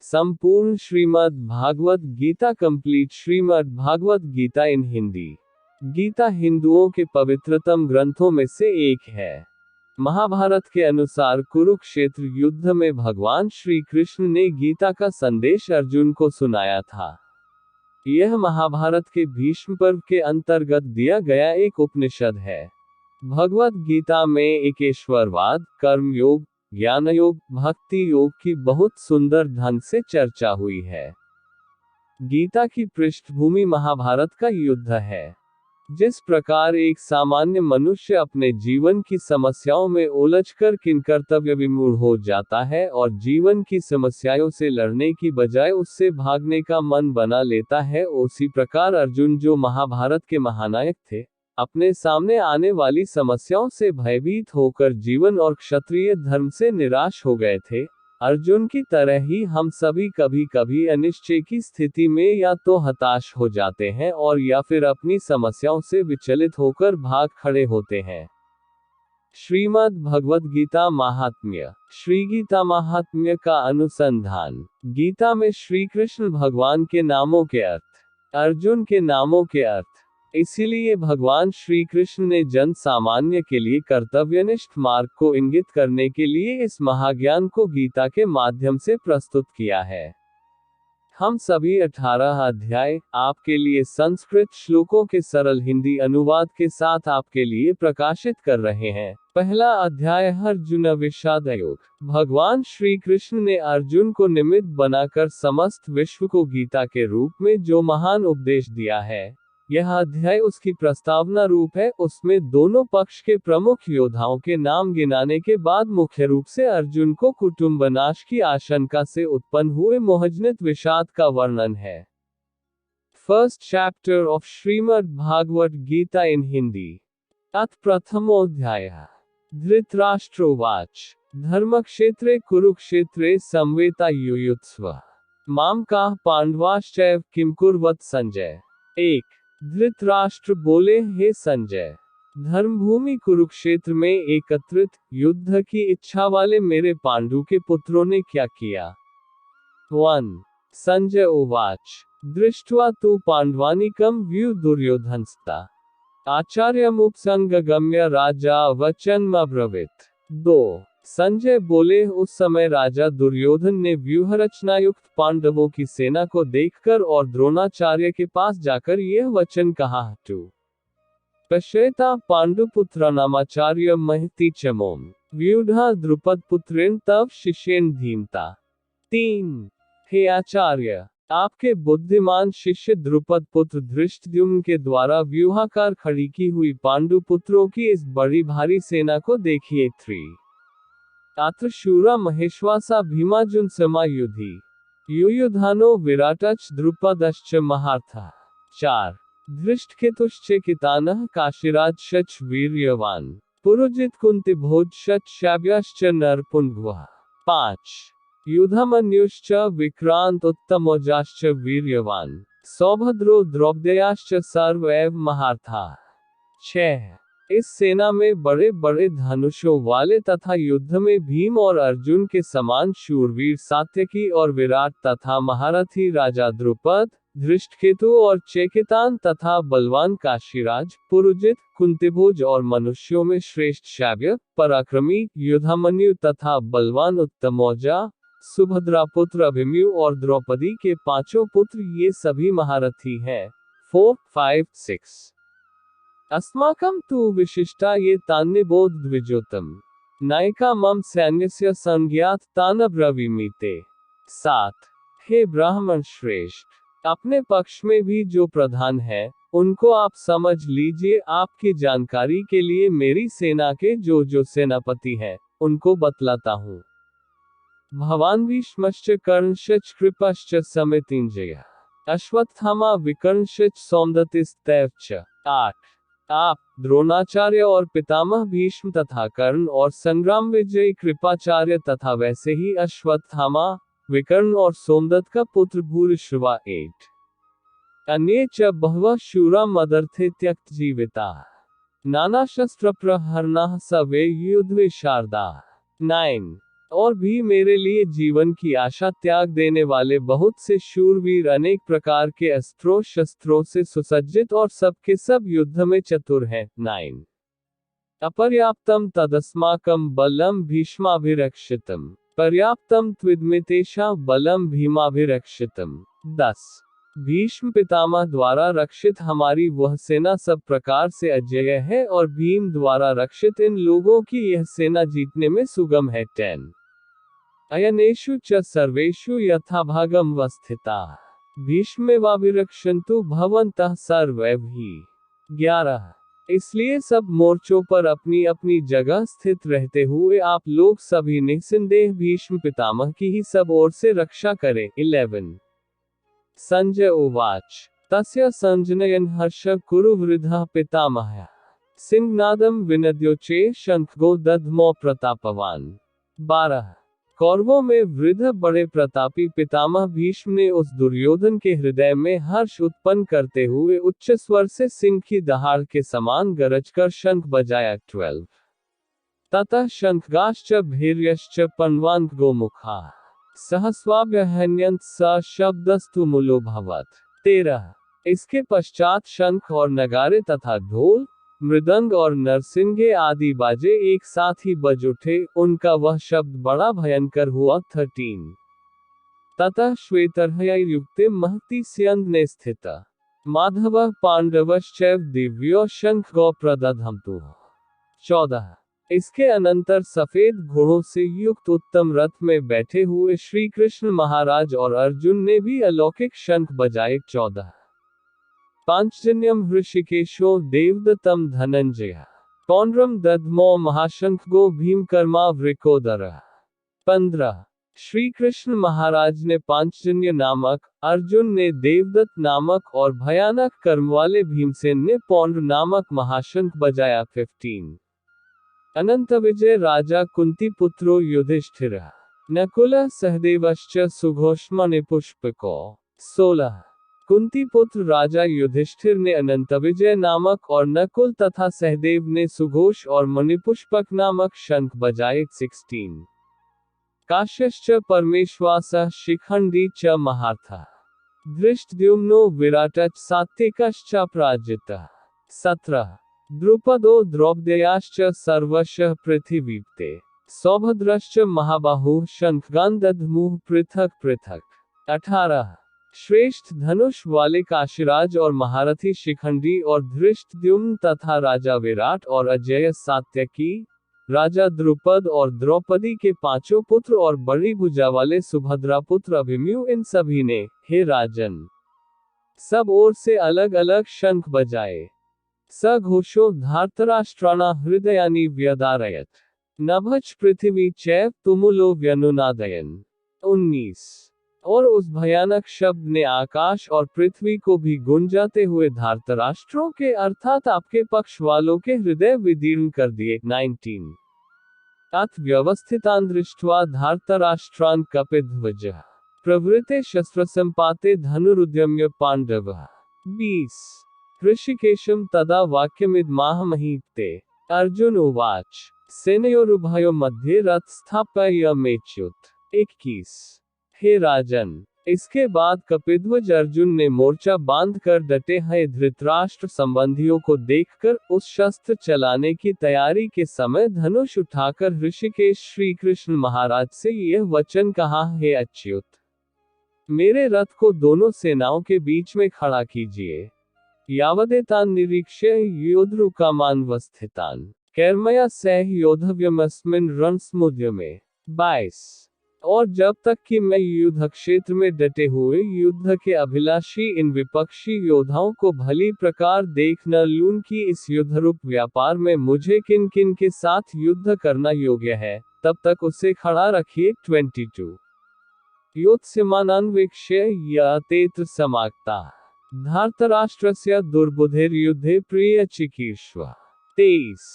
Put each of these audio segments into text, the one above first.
संपूर्ण Shrimad Bhagavad Gita complete Shrimad Bhagavad Gita in Hindi. Gita हिंदुओं के पवित्रतम ग्रंथों में से एक है। महाभारत के अनुसार कुरुक्षेत्र युद्ध में भगवान श्री कृष्ण ने गीता का संदेश अर्जुन को सुनाया था। यह महाभारत के भीष्म पर्व के अंतर्गत दिया गया एक उपनिषद है। भगवत गीता में एकेश्वरवाद, कर्म योग, ज्ञान योग, भक्ति योग की बहुत सुंदर ढंग से चर्चा हुई है। गीता की पृष्ठभूमि महाभारत का युद्ध है। जिस प्रकार एक सामान्य मनुष्य अपने जीवन की समस्याओं में उलझकर किंकर्तव्य विमूढ़ हो जाता है और जीवन की समस्याओं से लड़ने की बजाय उससे भागने का मन बना लेता है, उसी प्रकार अर्जुन, जो महाभारत के महानायक थे, अपने सामने आने वाली समस्याओं से भयभीत होकर जीवन और क्षत्रिय धर्म से निराश हो गए थे। अर्जुन की तरह ही हम सभी कभी कभी अनिश्चय की स्थिति में या तो हताश हो जाते हैं और या फिर अपनी समस्याओं से विचलित होकर भाग खड़े होते हैं। श्रीमद् भगवद गीता महात्म्य। श्री गीता महात्म्य का अनुसंधान। गीता में श्री कृष्ण भगवान के नामों के अर्थ, अर्जुन के नामों के अर्थ। इसीलिए भगवान श्री कृष्ण ने जन सामान्य के लिए कर्तव्यनिष्ठ मार्ग को इंगित करने के लिए इस महाज्ञान को गीता के माध्यम से प्रस्तुत किया है। हम सभी 18 अध्याय आपके लिए संस्कृत श्लोकों के सरल हिंदी अनुवाद के साथ आपके लिए प्रकाशित कर रहे हैं। पहला अध्याय अर्जुन विषाद योग। भगवान श्री कृष्ण ने अर्जुन को निमित्त बनाकर समस्त विश्व को गीता के रूप में जो महान उपदेश दिया है, यह अध्याय उसकी प्रस्तावना रूप है। उसमें दोनों पक्ष के प्रमुख योद्धाओं के नाम गिनाने के बाद मुख्य रूप से अर्जुन को कुटुंब नाश की आशंका से उत्पन्न हुए मोहजनित विषाद का वर्णन है। First chapter of Shrimad Bhagavad Gita in Hindi. अथ प्रथमोऽध्याय। धृतराष्ट्रोवाच धर्मक्षेत्रे कुरुक्षेत्रे संवेता युयुत्स्व माम काः पांडवाश्चैव किं कुर्वत संजय। 1। धृतराष्ट्र बोले, हे संजय, धर्मभूमि कुरुक्षेत्र में एकत्रित युद्ध की इच्छा वाले मेरे पांडु के पुत्रों ने क्या किया। 1। संजय उवाच दृष्ट्वा तु पांडवानीकं व्यू दुर्योधनस्ता आचार्यमुपसंगम्य राजा वचनमब्रवीत्। 2। संजय बोले, उस समय राजा दुर्योधन ने व्यूहरचनायुक्त पांडवों की सेना को देखकर और द्रोणाचार्य के पास जाकर यह वचन कहा। 2। पश्येता पांडुपुत्राणामाचार्य महती चमोम व्यूढ़ा द्रुपद पुत्रेण तव शिष्येण धीमता। 3। हे आचार्य, आपके बुद्धिमान शिष्य द्रुपद पुत्र धृष्टद्युम्न के द्वारा व्यूहाकार खड़ी की हुई पांडु पुत्रों की इस बड़ी भारी सेना को देखिए। 3। अत्र शूरा महेश्वासा भीमार्जुन समायुधि युयुधानो विराटश्च द्रुपदश्च महारथः। 4। धृष्टकेतुश्चेकितानः काशीराजश्च वीर्यवान् पुरुजित कुन्तिभोजश्च शाव्याश्च नरपुंगवः। 5। युधामन्युश्च विक्रांत उत्तमोजाश्च वीर्यवान् सौभद्रो द्रौपदेयाश्च सर्व एव महारथाः। 6। इस सेना में बड़े बड़े धनुषों वाले तथा युद्ध में भीम और अर्जुन के समान शूरवीर सात्यकी और विराट तथा महारथी राजा द्रुपद, धृष्टकेतु और चेकितान तथा बलवान काशीराज, पुरुजित, कुंतिभोज और मनुष्यों में श्रेष्ठ शाव्य, पराक्रमी, युधामन्यु तथा बलवान उत्तमौजा, सुभद्रा पुत्र अभिमन्यु और द्रौपदी के पांचों पुत्र, ये सभी महारथी हैं। 4, 5, 6। अस्माकं तु विशिष्टा ये तान्निबोध द्विजोतम नायिका मम सैन्यस्य संज्ञात तानब्रवीमीते। 7। हे ब्राह्मण श्रेष्ठ, अपने पक्ष में भी जो प्रधान है उनको आप समझ लीजिए। आपकी जानकारी के लिए मेरी सेना के जो सेनापति हैं उनको बतलाता हूँ। भवान भीष्मश्च कर्णश्च कृपश्च समितिंजयः अश्वत्थामा विकर्णश्च सौमदत्तिस्तैश्च। 8। आप द्रोणाचार्य और पितामह भीष्म तथा कर्ण और संग्राम विजयी कृपाचार्य तथा वैसे ही अश्वत्थामा, विकर्ण और सोमदत्त का पुत्र भूरिश्रवा। 8। अन्ये च बहवः शूरा मदर्थे त्यक्त जीविता नाना शस्त्र प्रहरणाः सवे युद्धे शारदा। 9। और भी मेरे लिए जीवन की आशा त्याग देने वाले बहुत से शूरवीर अनेक प्रकार के अस्त्रों शस्त्रों से सुसज्जित और सब के सब युद्ध में चतुर हैं। 9 अपर्याप्तम तदस्माकं बलम भीष्माभिरक्षितम् पर्याप्तम त्विदमितेषां बलम भीमाभिरक्षितम्। 10 भीष्म पितामह द्वारा रक्षित हमारी वह सेना सब प्रकार से अजेय है और भीम द्वारा रक्षित इन लोगों की यह सेना जीतने में सुगम है। 10 अयनेषु च सर्वेषु यथाभागं वस्थिताः भीष्मेवाभिरक्षन्तु भवन्तः सर्वैः। 11 इसलिए सब मोर्चों पर अपनी अपनी जगह स्थित रहते हुए आप लोग सभी निसंदेह भीष्म पितामह की ही सब ओर से रक्षा करें। 11 संजय उवाच तस्य संजनयन् हर्ष कुरु वृद्धः पितामहः सिंहनादं विनद्योचे शंखगो दध्मो प्रतापवान। 12 कौरवों में वृद्ध बड़े प्रतापी पितामह भीष्म ने उस दुर्योधन के हृदय में हर्ष उत्पन्न करते हुए उच्च स्वर से सिंह की दहाड़ के समान गरजकर शंख बजाया। 12 ततः शंखगाश्च भैर्यश्च पण्वान् गोमुखा सहस्वाभ्यहन्यन्त स शब्दस्तु मूलोऽभवत्। 13 इसके पश्चात शंख और नगारे तथा ढोल मृदंग और नरसिंगे आदि बाजे एक साथ ही बज उठे, उनका वह शब्द बड़ा भयंकर हुआ। 13 ततः श्वेतर्हयैर्युक्ते महती स्यन्दने स्थितः माधवः पांडवश्चैव दिव्यो शंखगौ प्रदधमतु। 14 इसके अनंतर सफेद घोड़ों से युक्त उत्तम रथ में बैठे हुए श्री कृष्ण महाराज और अर्जुन ने भी अलौकिक शंख बजाए। 14 पांचजन्यम हृषिकेशो देवदत्तम धनंजय पौंड्रम दध्मो महाशंखगो भीमकर्मा वृकोदर। 15 श्री कृष्ण महाराज ने पांचजन्य नामक, अर्जुन ने देवदत्त नामक और भयानक कर्म वाले भीमसेन ने पौंड्र नामक महाशंख बजाया। 15 अनंत विजय राजा कुंती पुत्रो युधिष्ठिर नकुल सहदेवश्च सुघोषमणिपुष्पको। 16 कुंती पुत्र राजा युधिष्ठिर ने अनंत विजय नामक और नकुल तथा सहदेव ने सुघोष और मणिपुष्पक नामक शंख बजाए। 16 काश्यश्च परमेश्वासः शिखंडी च महार्थः धृष्टद्युम्नो विराटश्च सात्विकश्चापराजितः। 17 द्रुपदो द्रौपदेयाश्च सर्वशः पृथिवीप्ते सौभद्रश्च महाबाहुः शंखगान दध्मुः पृथक पृथक। 18 श्रेष्ठ धनुष वाले काशीराज और महारथी शिखंडी और धृष्टद्युम्न तथा राजा विराट और अजेय सात्यकी, राजा द्रुपद और द्रौपदी के पांचों पुत्र और बड़ी भुजा वाले सुभद्रा पुत्र अभिमन्यु, इन सभी ने, हे राजन, सब ओर से अलग अलग शंख बजाए। स घोषो धार्तराष्ट्राणा हृदयानि व्यदारयत नभश्च पृथ्वी चैव तुमुलो व्यनुनादयन्। 19 और उस भयानक शब्द ने आकाश और पृथ्वी को भी गुंजाते हुए धार्तराष्ट्रों के अर्थात आपके पक्ष वालों के हृदय विदीर्ण कर दिए। 19 अथ व्यवस्थितान् दृष्ट्वा धार्तराष्ट्रान् कपिध्वजः प्रवृते शस्त्रसम्पाते धनुरुद्यम्य पाण्डवः। 20 ऋषिकेशं तदा वाक्यमिदमाह महीपते अर्जुन उवाच सेनयोरुभयो मध्ये रथ स्थापयमेच्युत। 21 हे राजन, इसके बाद कपिध्वज अर्जुन ने मोर्चा बांध कर डटे हैं धृतराष्ट्र संबंधियों को देखकर उस शस्त्र चलाने की तैयारी के समय धनुष उठाकर ऋषिकेश श्री कृष्ण महाराज से यह वचन कहा, हे अच्युत, मेरे रथ को दोनों सेनाओं के बीच में खड़ा कीजिए। यावदेतान निरीक्ष्य योद्धृकामान् वस्थितान् कैर्मया सह योद्धव्यमस्मिन् रणसमुद्यमे। 22 और जब तक कि मैं युद्ध क्षेत्र में डटे हुए युद्ध के अभिलाषी इन विपक्षी योद्धाओं को भली प्रकार देख न लूं कि इस युद्धरूप व्यापार में मुझे किन किन के साथ युद्ध करना योग्य है, तब तक उसे खड़ा रखिए। 22 योत्स्यमानान्वीक्ष्य यतेत्र समागता धार्तराष्ट्रस्य दुर्बुद्धिर्युद्धे प्रिय चिकीर्ष्व। 23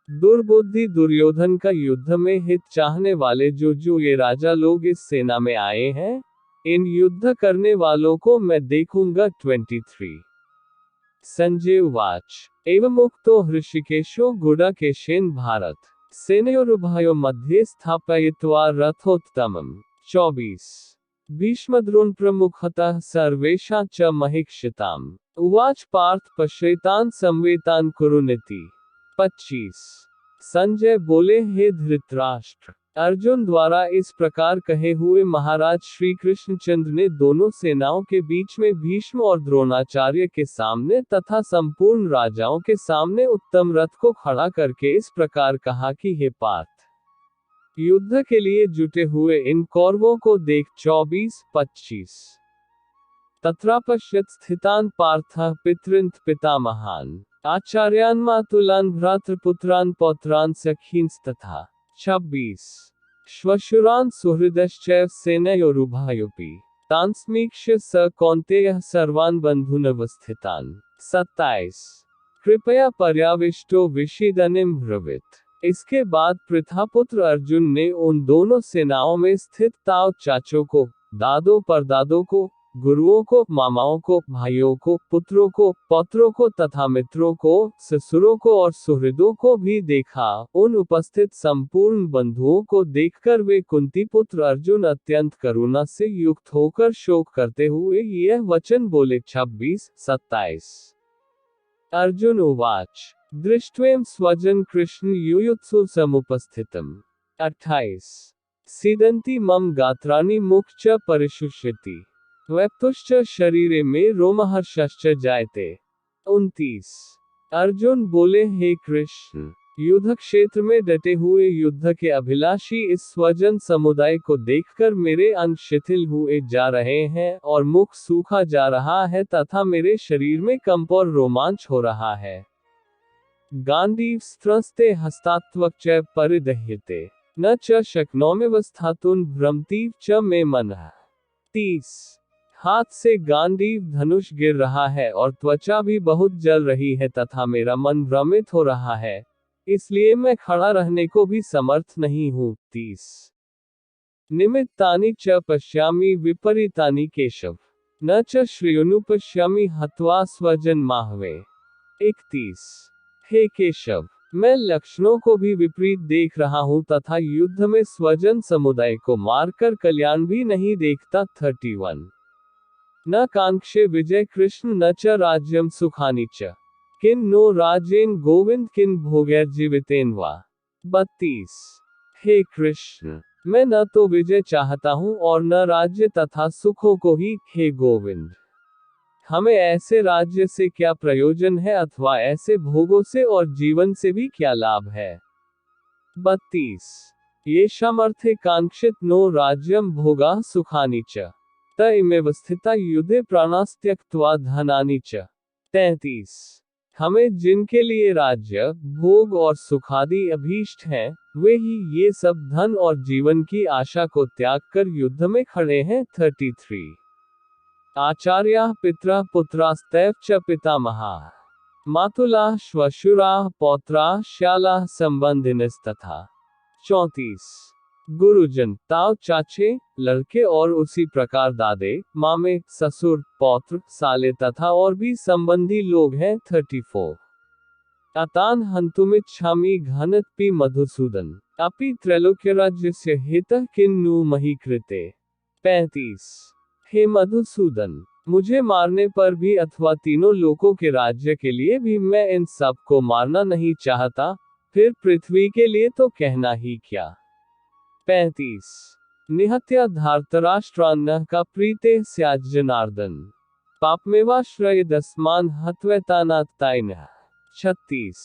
दुर्बुद्धि दुर्योधन का युद्ध में हित चाहने वाले जो ये राजा लोग इस सेना में आए हैं, इन युद्ध करने वालों को मैं देखूंगा। 23 संजय उवाच एवमुक्तो हृषिकेशो गुडाकेशेन भारत सेनयोरुभयो मध्ये स्थापयित्वा रथोत्तमम्। 24 भीष्मद्रोण प्रमुखतः सर्वेषां च महिक्षिताम् उवाच पार्थ पश्येतान् संवेतान् कुरुनिति। 25 संजय बोले, हे धृतराष्ट्र, अर्जुन द्वारा इस प्रकार कहे हुए महाराज श्री कृष्णचंद्र ने दोनों सेनाओं के बीच में भीष्म और द्रोणाचार्य के सामने तथा संपूर्ण राजाओं के सामने उत्तम रथ को खड़ा करके इस प्रकार कहा कि हे पार्थ, युद्ध के लिए जुटे हुए इन कौरवों को देख। 24-25 तत्रापश्यत् स्थितान् पार्थः पितृन्त पितामहान् आचार्यान् मातुलान् भ्रातृपुत्रान् पौत्रान् सखींस्तथा। 26 श्वशुरान् सुहृदश्चैव सेनयोरुभयोऽपि तान् समीक्ष्य स कौन्तेयः सर्वान् बन्धूनवस्थितान्। 27 कृपया पर्याविष्टो विषीदनिम् ब्रवीत। इसके बाद प्रथापुत्र अर्जुन ने उन दोनों सेनाओं में स्थित ताऊ चाचों को, दादों परदादों को, गुरुओं को, मामाओं को, भाइयों को, पुत्रों को, पौत्रों को तथा मित्रों को, ससुरों को और सुहृदों को भी देखा। उन उपस्थित संपूर्ण बंधुओं को देखकर वे कुंती पुत्र अर्जुन अत्यंत करुणा से युक्त होकर शोक करते हुए यह वचन बोले। 26-27 अर्जुन उवाच दृष्ट्वेम स्वजन कृष्ण युयुत्सु समुपस्थितम्। 28 सीदन्ति मम गात्राणि मुख च परिशुष्यति वैप्तुश्च शरीरे में रोमहर्षश्च जायते। 29 अर्जुन बोले, हे कृष्ण, युद्ध क्षेत्र में डटे हुए युद्ध के अभिलाषी इस स्वजन समुदाय को देखकर मेरे अंग शिथिल हुए जा रहे हैं और मुख सूखा जा रहा है तथा मेरे शरीर में कंप और रोमांच हो रहा है। गांडीव स्त्रस्ते हस्तात्वक च परिदह्यते न च शक्नोम्यवस्थातुं भ्रमतीव च मे मनः। 30 हाथ से गांडीव धनुष गिर रहा है और त्वचा भी बहुत जल रही है तथा मेरा मन भ्रमित हो रहा है, इसलिए मैं खड़ा रहने को भी समर्थ नहीं हूँ। 30 निमित्तानि च पश्यामि विपरीतानि केशव न च श्रेयोनुपश्यामि हत्वा स्वजन माहवे। 31 हे केशव, मैं लक्षणों को भी विपरीत देख रहा हूँ तथा युद्ध में स्वजन समुदाय को मारकर कल्याण भी नहीं देखता। 31 न कांक्षे विजय कृष्ण न च राज्यम सुखानि च किं नो राजेन गोविंद किं भोगैर्जीवितेन वा। 32 हे कृष्ण, मैं न तो विजय चाहता हूँ और न राज्य तथा सुखों को ही। हे गोविंद, हमें ऐसे राज्य से क्या प्रयोजन है अथवा ऐसे भोगों से और जीवन से भी क्या लाभ है। 32 येषामर्थे कांक्षित नो राज्यम भोगा सुखानि च त इमेव स्थिता युद्धे प्राणास्त्यक्त्वा धनानि च। 33 हमें जिनके लिए राज्य, भोग और सुखादि अभीष्ट हैं, वे ही ये सब धन और जीवन की आशा को त्याग कर युद्ध में खड़े हैं। 33 आचार्याः पितरः पुत्रास्तैव च पितामहाः मातुलाः श्वशुराः पौत्राः श्यालाः संबंधिनस्तथा। 34 गुरुजन, ताऊ चाचे, लड़के और उसी प्रकार दादे, मामे, ससुर, पौत्र, साले तथा और भी संबंधी लोग हैं। 34 अतान हन्तुमिच्छामि घनत्पि मधुसूदन अपि त्रैलोक्यराज्यस्य हितः किन्नु मही कृते। 35 हे मधुसूदन, मुझे मारने पर भी अथवा तीनों लोकों के राज्य के लिए भी मैं इन सब को मारना नहीं चाहता, फिर पृथ्वी के लिए तो कहना ही क्या। 35 निहत्या धार्तराष्ट्रान्नः का प्रीते स्यात् जनार्दन पापमेवाश्रयेदस्मान् हत्वैतानात्तायिनः। 36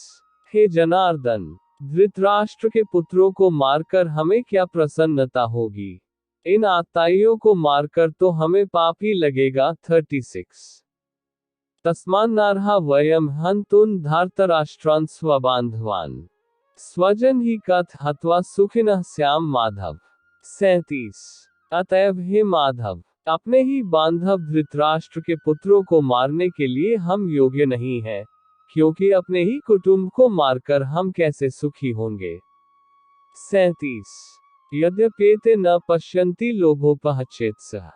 हे जनार्दन, धृतराष्ट्र के पुत्रों को मारकर हमें क्या प्रसन्नता होगी, इन आत्ताइयों को मारकर तो हमें पाप ही लगेगा। 36 तस्मान्नार्हा वयं हन्तुं धार्तराष्ट्रान् स्वबान्धवान् स्वजन ही कथ हत्वा सुखिनः स्याम माधव। 37 अतएव हे माधव, अपने ही बांधव धृतराष्ट्र के पुत्रों को मारने के लिए हम योग्य नहीं हैं, क्योंकि अपने ही कुटुंब को मारकर हम कैसे सुखी होंगे। 37 यद्यपेते न पश्यन्ति लोभोपहचेत्सः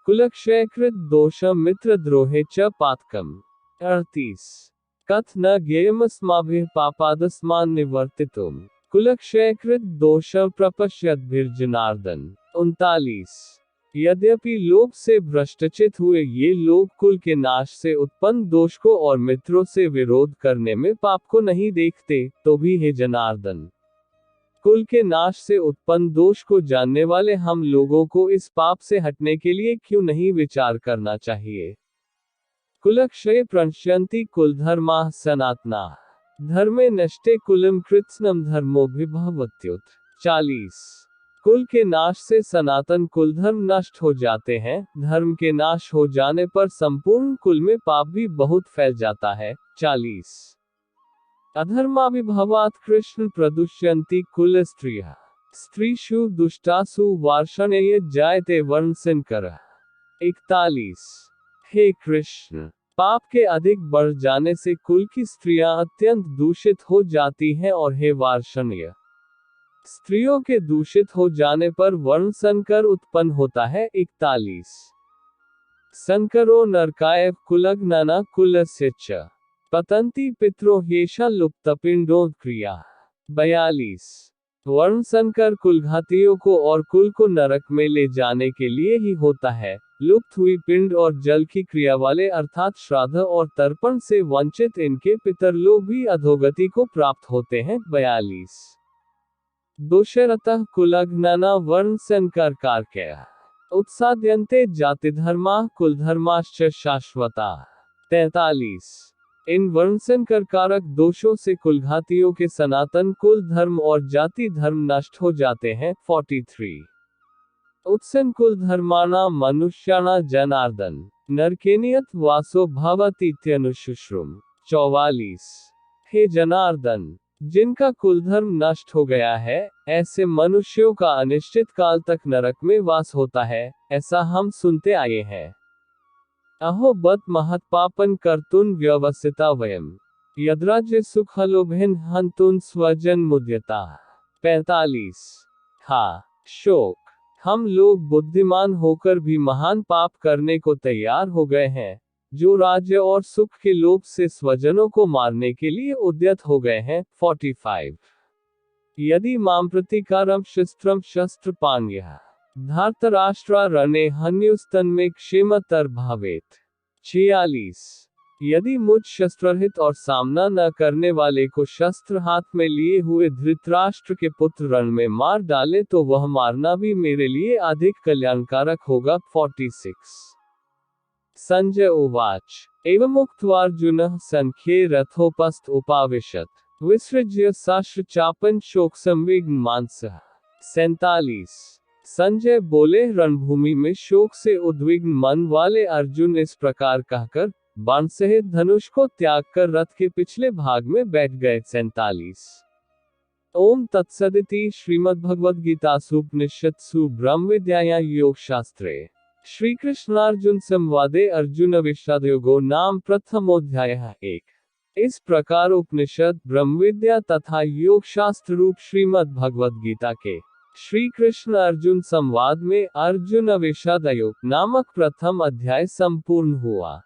कुलक्षयकृत दोषं मित्रद्रोहे च पातकम्। 38 कथ न ज्ञेयमस्माभिः पापादस्मान् निवर्तितुम् कुलक्षयकृत दोष प्रपश्यद्भिर्जनार्दन। 39। यद्यपि लोभ से भ्रष्टचित हुए ये लोग कुल के नाश से उत्पन्न दोष को और मित्रों से विरोध करने में पाप को नहीं देखते, तो भी हे जनार्दन, कुल के नाश से उत्पन्न दोष को जानने वाले हम लोगों को इस पाप से हटने के लिए क्यों नहीं विचार करना चाहिए। कुलक्षये प्रणश्यन्ति कुलधर्माः सनातनाः धर्मे नष्टे कुलम कृत्स्नम धर्मोभिभवत्युत। 40। कुल के नाश से सनातन कुलधर्म नष्ट हो जाते हैं। धर्म के नाश हो जाने पर संपूर्ण कुल में पाप भी बहुत फैल जाता है। 40। अधर्माभिभवात् कृष्ण प्रदुष्यन्ति कुल स्त्रियः स्त्रीषु दुष्टासु वार्ष्णेय जायते वर्णसंकरः। 41। हे कृष्ण, पाप के अधिक बढ़ जाने से कुल की स्त्रियां अत्यंत दूषित हो जाती हैं और हे वार्ष्णेय, स्त्रियों के दूषित हो जाने पर वर्ण संकर उत्पन्न होता है। 41। संकरो नरकाय कुलग्नाना कुलस्य च पतन्ति पितरो ह्येषा लुप्तपिंडोत्क्रिया। 42। वर्ण संकर कुलघातियों को और कुल को नरक में ले जाने के लिए ही होता है। लुप्त हुई पिंड और जल की क्रिया वाले अर्थात श्राद्ध और तर्पण से वंचित इनके पितर लोग भी अधोगति को प्राप्त होते हैं। 42। दोषरतः कुलघ्नाना वर्ण संकर कारकः उत्साद्यन्ते जातिधर्माः कुलधर्माश्च शाश्वताः। 43। इन वर्णसंकर कारक दोषों से कुलघातियों के सनातन कुल धर्म और जाति धर्म नष्ट हो जाते हैं। 43। उत्सन कुल धर्माणा मनुष्याणा जनार्दन नरकेनियत वासो भवतीत्यनुशुश्रुम। 44। हे जनार्दन, जिनका कुल धर्म नष्ट हो गया है, ऐसे मनुष्यों का अनिश्चित काल तक नरक में वास होता है, ऐसा हम सुनते आए हैं। अहो बत महत्पापन कर्तुन व्यवसिता वयम यद्राज्य सुखलोभेन हंतुन स्वजन मुद्यता। 45। हा शोक, हम लोग बुद्धिमान होकर भी महान पाप करने को तैयार हो गए हैं, जो राज्य और सुख के लोभ से स्वजनों को मारने के लिए उद्यत हो गए हैं। 45। यदि मां प्रतिकारम शस्त्रम शस्त्र पाण्यः धार्तराष्ट्रा रणे हन्युस्तन्मे क्षेमतर भावेत। 46। यदि मुझ शस्त्ररहित और सामना न करने वाले को शस्त्र हाथ में लिए हुए धृतराष्ट्र के पुत्र रण में मार डाले तो वह मारना भी मेरे लिए अधिक कल्याणकारक होगा। 46। संजय उवाच एवमुक्त्वार्जुनः संख्ये रथोपस्थ उपाविशत् विसृज्य साश्र चापन शोक संविघ्न मानसः। 47। संजय बोले, रणभूमि में शोक से उद्विग्न मन वाले अर्जुन इस प्रकार कहकर बाण सहित धनुष को त्याग कर रथ के पिछले भाग में बैठ गए। 47। ओम तत्सदिति श्रीमद्भगवद्गीतासूपनिषत्सु ब्रह्मविद्यायां योगशास्त्रे श्रीकृष्णार्जुन संवादे अर्जुन विषादयोगो नाम प्रथमोऽध्यायः। 1। इस प्रकार उपनिषद, ब्रह्मविद्या तथा योग शास्त्र रूप श्रीमद् भगवद गीता के श्री कृष्ण अर्जुन संवाद में अर्जुन विषाद योग नामक प्रथम अध्याय संपूर्ण हुआ।